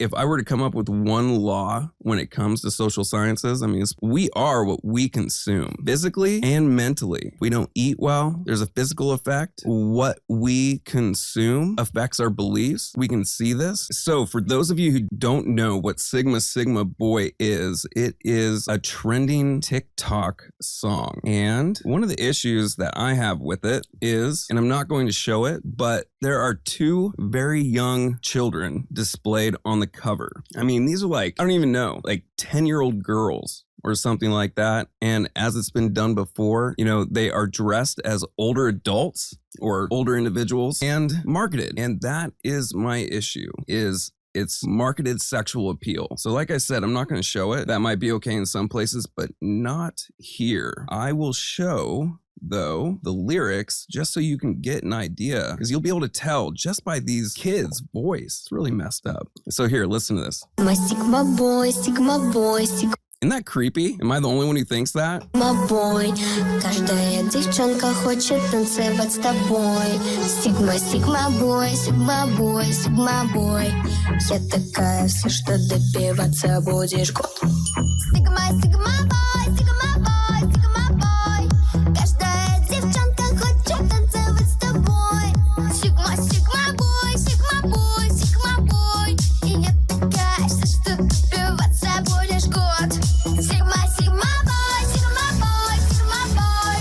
if I were to come up with one law when it comes to social sciences, I mean, we are what we consume physically and mentally. We don't eat well. There's a physical effect. What we consume affects our beliefs. We can see this. So for those of you who don't know what Sigma Sigma Boy is, it is a trending TikTok song. And one of the issues that I have with it is, and I'm not going to show it, but there are two very young children displayed on the cover. I mean, these are like, I don't even know, like 10-year-old girls or something like that. And as it's been done before, you know, they are dressed as older adults or older individuals and marketed. And that is my issue, is it's marketed sexual appeal. So like I said, I'm not going to show it. That might be okay in some places, but not here. I will show, though, the lyrics just so you can get an idea, because you'll be able to tell just by these kids' voice. It's really messed up. So here, listen to this. My Sigma boy, Sigma boy, Sigma. Isn't that creepy? Am I the only one who thinks that? Boy, каждая девчонка хочет танцевать с тобой. Sigma, Sigma boy, Sigma boy, Sigma boy. Я такая вся, что добиваться будешь год. Sigma, Sigma boy, Sigma boy, Sigma boy. Каждая девчонка хочет танцевать с тобой. Sigma, Sigma boy, Sigma boy, Sigma boy. И я такая вся, что добиваться будешь год. Sigma, Sigma boy, Sigma boy, Sigma boy.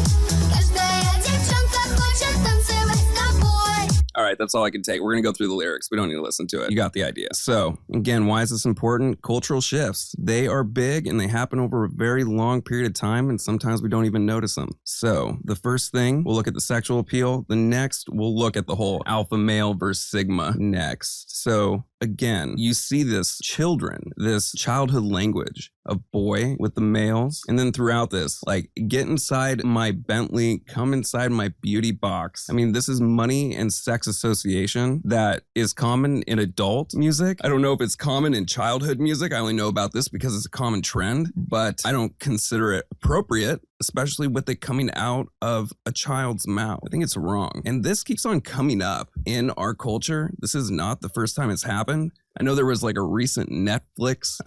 Каждая девчонка хочет танцевать с тобой. All right, that's all I can take. We're going to go through the lyrics. We don't need to listen to it. You got the idea. So again, why is this important? Cultural shifts. They are big and they happen over a very long period of time, and sometimes we don't even notice them. So the first thing, we'll look at the sexual appeal. The next, we'll look at the whole alpha male versus sigma next. So again, you see this childhood language of boy with the males. And then throughout this, like, get inside my Bentley, come inside my beauty box. I mean, this is money and sex association that is common in adult music. I don't know if it's common in childhood music. I only know about this because it's a common trend, but I don't consider it appropriate, especially with it coming out of a child's mouth. I think it's wrong. And this keeps on coming up in our culture. This is not the first time it's happened. I know there was like a recent Netflix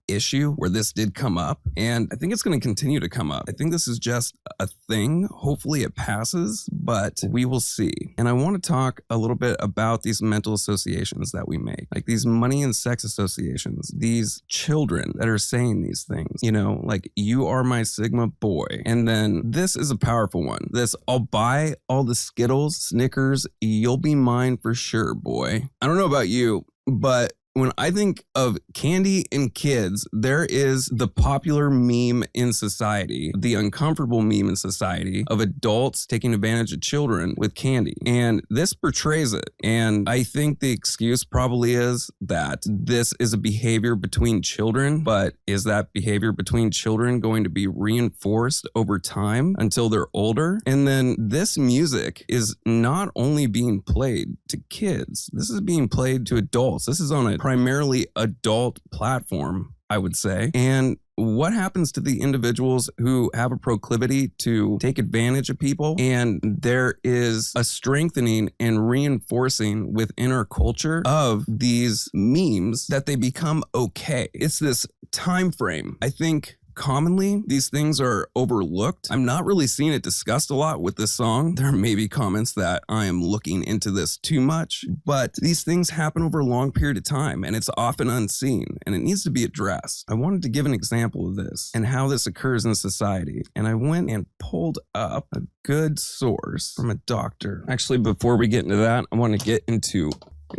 issue where this did come up, and I think it's going to continue to come up. I think this is just a thing. Hopefully it passes, but we will see. And I want to talk a little bit about these mental associations that we make, like these money and sex associations, these children that are saying these things, you know, like, you are my Sigma boy. And then this is a powerful one. This, I'll buy all the Skittles, Snickers, you'll be mine for sure, boy. I don't know about you, but when I think of candy and kids, there is the popular meme in society, the uncomfortable meme in society of adults taking advantage of children with candy. And this portrays it. And I think the excuse probably is that this is a behavior between children, but is that behavior between children going to be reinforced over time until they're older? And then this music is not only being played to kids, this is being played to adults. This is on a primarily adult platform, I would say. And what happens to the individuals who have a proclivity to take advantage of people? And there is a strengthening and reinforcing within our culture of these memes that they become okay. It's this time frame. I think commonly, these things are overlooked. I'm not really seeing it discussed a lot with this song. There may be comments that I am looking into this too much, but these things happen over a long period of time and it's often unseen and it needs to be addressed. I wanted to give an example of this and how this occurs in society. And I went and pulled up a good source from a doctor. Actually, before we get into that, I want to get into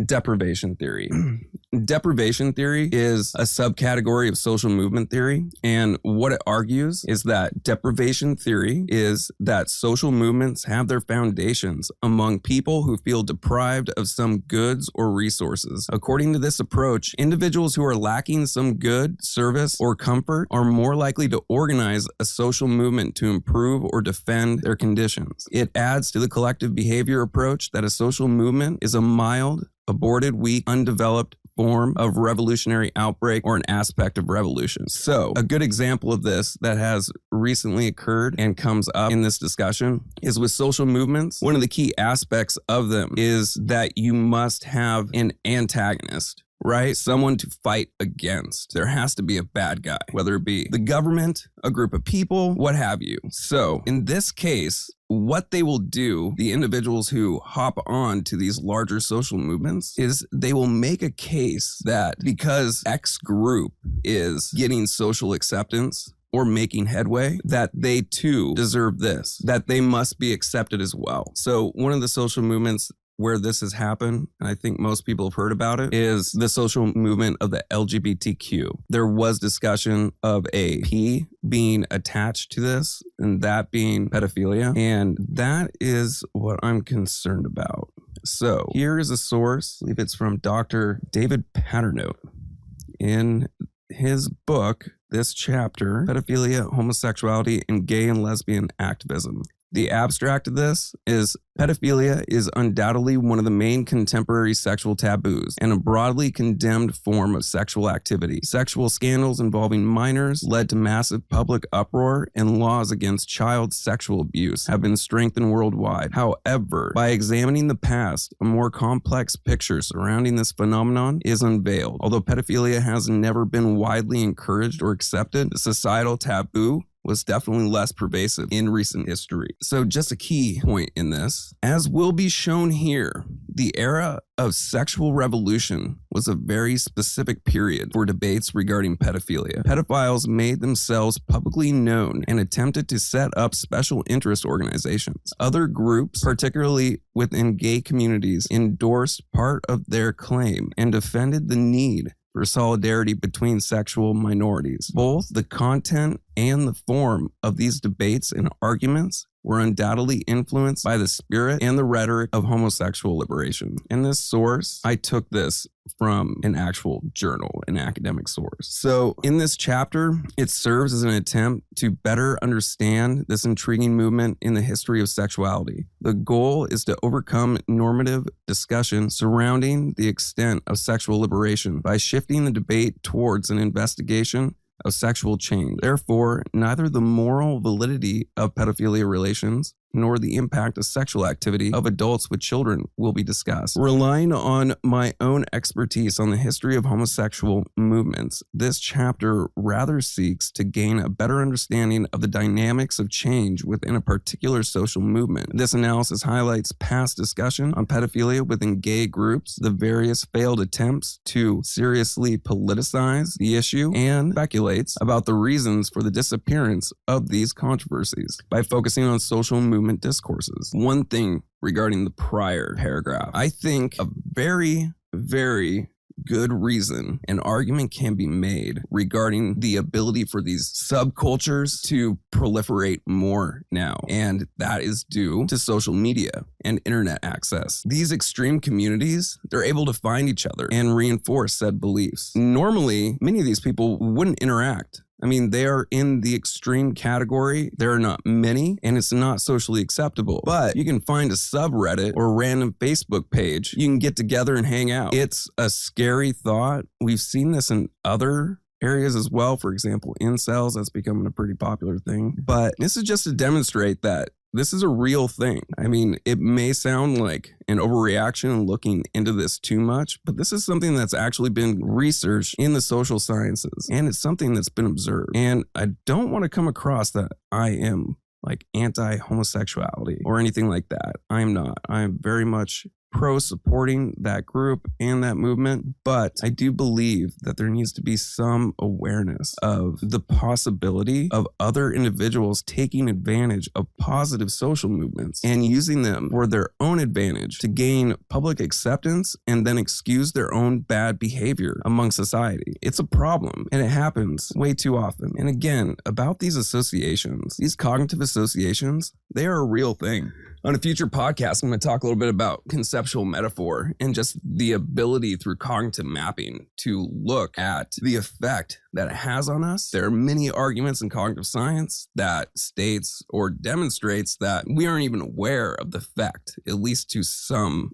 deprivation theory. Deprivation theory is a subcategory of social movement theory, and what it argues is that deprivation theory is that social movements have their foundations among people who feel deprived of some goods or resources. According to this approach, individuals who are lacking some good, service, or comfort are more likely to organize a social movement to improve or defend their conditions. It adds to the collective behavior approach that a social movement is a mild, aborted, weak, undeveloped form of revolutionary outbreak or an aspect of revolution. So a good example of this that has recently occurred and comes up in this discussion is with social movements. One of the key aspects of them is that you must have an antagonist right? Someone to fight against. There has to be a bad guy, whether it be the government, a group of people, what have you. So in this case, what they will do, the individuals who hop on to these larger social movements, is they will make a case that because X group is getting social acceptance or making headway, that they too deserve this, that they must be accepted as well. So one of the social movements where this has happened, and I think most people have heard about it, is the social movement of the LGBTQ. There was discussion of a P being attached to this, and that being pedophilia. And that is what I'm concerned about. So here is a source, I believe it's from Dr. David Paternote. In his book, this chapter, Pedophilia, Homosexuality, and Gay and Lesbian Activism. The abstract of this is pedophilia is undoubtedly one of the main contemporary sexual taboos and a broadly condemned form of sexual activity. Sexual scandals involving minors led to massive public uproar, and laws against child sexual abuse have been strengthened worldwide. However, by examining the past, a more complex picture surrounding this phenomenon is unveiled. Although pedophilia has never been widely encouraged or accepted, the societal taboo was definitely less pervasive in recent history. So just a key point in this, as will be shown here, the era of sexual revolution was a very specific period for debates regarding pedophilia. Pedophiles made themselves publicly known and attempted to set up special interest organizations. Other groups, particularly within gay communities, endorsed part of their claim and defended the need for solidarity between sexual minorities. Both the content and the form of these debates and arguments were undoubtedly influenced by the spirit and the rhetoric of homosexual liberation. In this source, I took this from an actual journal, an academic source. So in this chapter, it serves as an attempt to better understand this intriguing movement in the history of sexuality. The goal is to overcome normative discussion surrounding the extent of sexual liberation by shifting the debate towards an investigation of sexual change. Therefore, neither the moral validity of pedophilia relations nor the impact of sexual activity of adults with children will be discussed. Relying on my own expertise on the history of homosexual movements, this chapter rather seeks to gain a better understanding of the dynamics of change within a particular social movement. This analysis highlights past discussion on pedophilia within gay groups, the various failed attempts to seriously politicize the issue, and speculates about the reasons for the disappearance of these controversies by focusing on social movement discourses. One thing regarding the prior paragraph, I think a very, very good reason an argument can be made regarding the ability for these subcultures to proliferate more now. And that is due to social media and internet access. These extreme communities, they're able to find each other and reinforce said beliefs. Normally, many of these people wouldn't interact. I mean, they are in the extreme category. There are not many, and it's not socially acceptable. But you can find a subreddit or a random Facebook page. You can get together and hang out. It's a scary thought. We've seen this in other areas as well. For example, incels, that's becoming a pretty popular thing. But this is just to demonstrate that this is a real thing. I mean, it may sound like an overreaction and looking into this too much, but this is something that's actually been researched in the social sciences, and it's something that's been observed. And I don't want to come across that I am like anti-homosexuality or anything like that. I'm not. I'm very much pro-supporting that group and that movement, but I do believe that there needs to be some awareness of the possibility of other individuals taking advantage of positive social movements and using them for their own advantage to gain public acceptance and then excuse their own bad behavior among society. It's a problem, and it happens way too often. And again, about these associations, these cognitive associations, they are a real thing. On a future podcast, I'm going to talk a little bit about conceptual metaphor and just the ability through cognitive mapping to look at the effect that it has on us. There are many arguments in cognitive science that states or demonstrates that we aren't even aware of the effect, at least to some,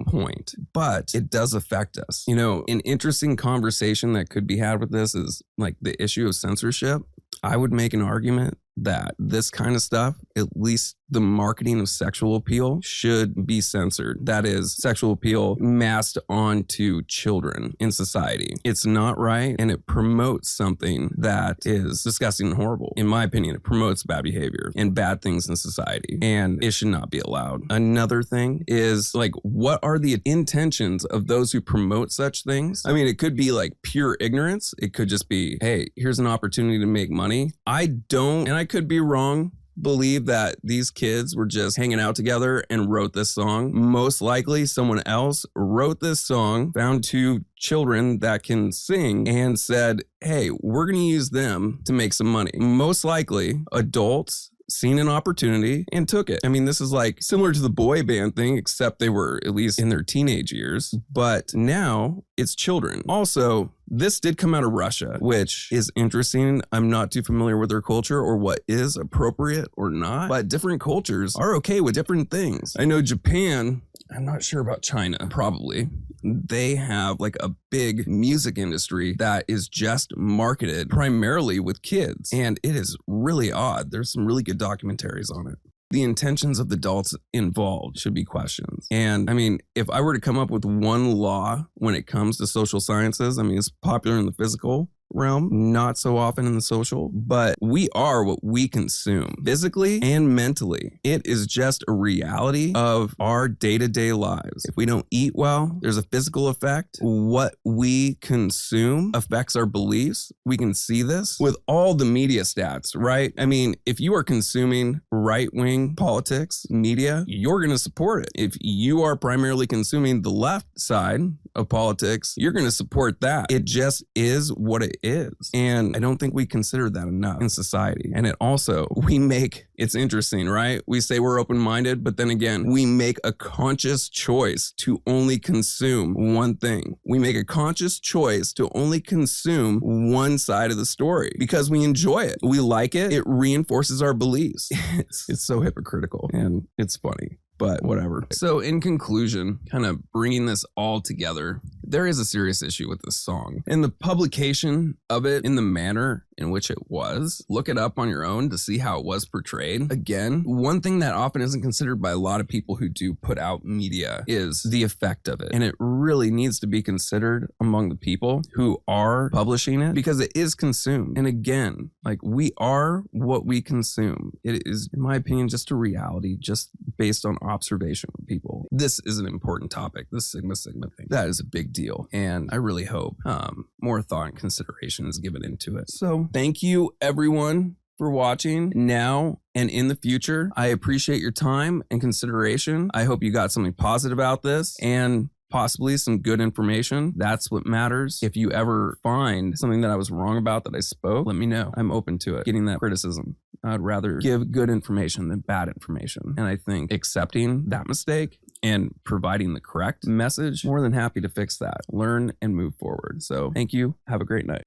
point, but it does affect us. An interesting conversation that could be had with this is like the issue of censorship. I would make an argument that this kind of stuff, at least the marketing of sexual appeal, should be censored. That is, sexual appeal masked onto children in society. It's not right, and it promotes something that is disgusting and horrible. In my opinion, it promotes bad behavior and bad things in society, and it should not be allowed. Another thing is, like, what are the intentions of those who promote such things? I mean, it could be like pure ignorance. It could just be, hey, here's an opportunity to make money. I don't, and I could be wrong, believe that these kids were just hanging out together and wrote this song. Most likely someone else wrote this song, found two children that can sing, and said, hey, we're going to use them to make some money. Most likely adults seen an opportunity and took it. I mean, this is like similar to the boy band thing, except they were at least in their teenage years, but now it's children. Also, this did come out of Russia, which is interesting. I'm not too familiar with their culture or what is appropriate or not, but different cultures are okay with different things. I know Japan, I'm not sure about China, probably. They have like a big music industry that is just marketed primarily with kids. And it is really odd. There's some really good documentaries on it. The intentions of the adults involved should be questioned. And I mean, if I were to come up with one law when it comes to social sciences, I mean, it's popular in the physical realm, not so often in the social, but we are what we consume physically and mentally. It is just a reality of our day-to-day lives. If we don't eat well, there's a physical effect. What we consume affects our beliefs. We can see this with all the media stats, right? I mean, if you are consuming right-wing politics, media, you're going to support it. If you are primarily consuming the left side of politics, you're going to support that. It just is what it is. And I don't think we consider that enough in society. And it also, it's interesting, right? We say we're open-minded, but then again, we make a conscious choice to only consume one thing. We make a conscious choice to only consume one side of the story because we enjoy it. We like it. It reinforces our beliefs. It's so hypocritical and it's funny. But whatever. So in conclusion, kind of bringing this all together, there is a serious issue with this song. And the publication of it in the manner in which it was, look it up on your own to see how it was portrayed. Again, one thing that often isn't considered by a lot of people who do put out media is the effect of it. And it really needs to be considered among the people who are publishing it because it is consumed. And again, like, we are what we consume. It is, in my opinion, just a reality, just based on observation of people. This is an important topic, this Sigma thing. That is a big deal. And I really hope more thought and consideration is given into it. So thank you everyone for watching now and in the future. I appreciate your time and consideration. I hope you got something positive out this and possibly some good information. That's what matters. If you ever find something that I was wrong about that I spoke, let me know. I'm open to it, getting that criticism. I'd rather give good information than bad information. And I think accepting that mistake and providing the correct message, more than happy to fix that, learn and move forward. So thank you. Have a great night.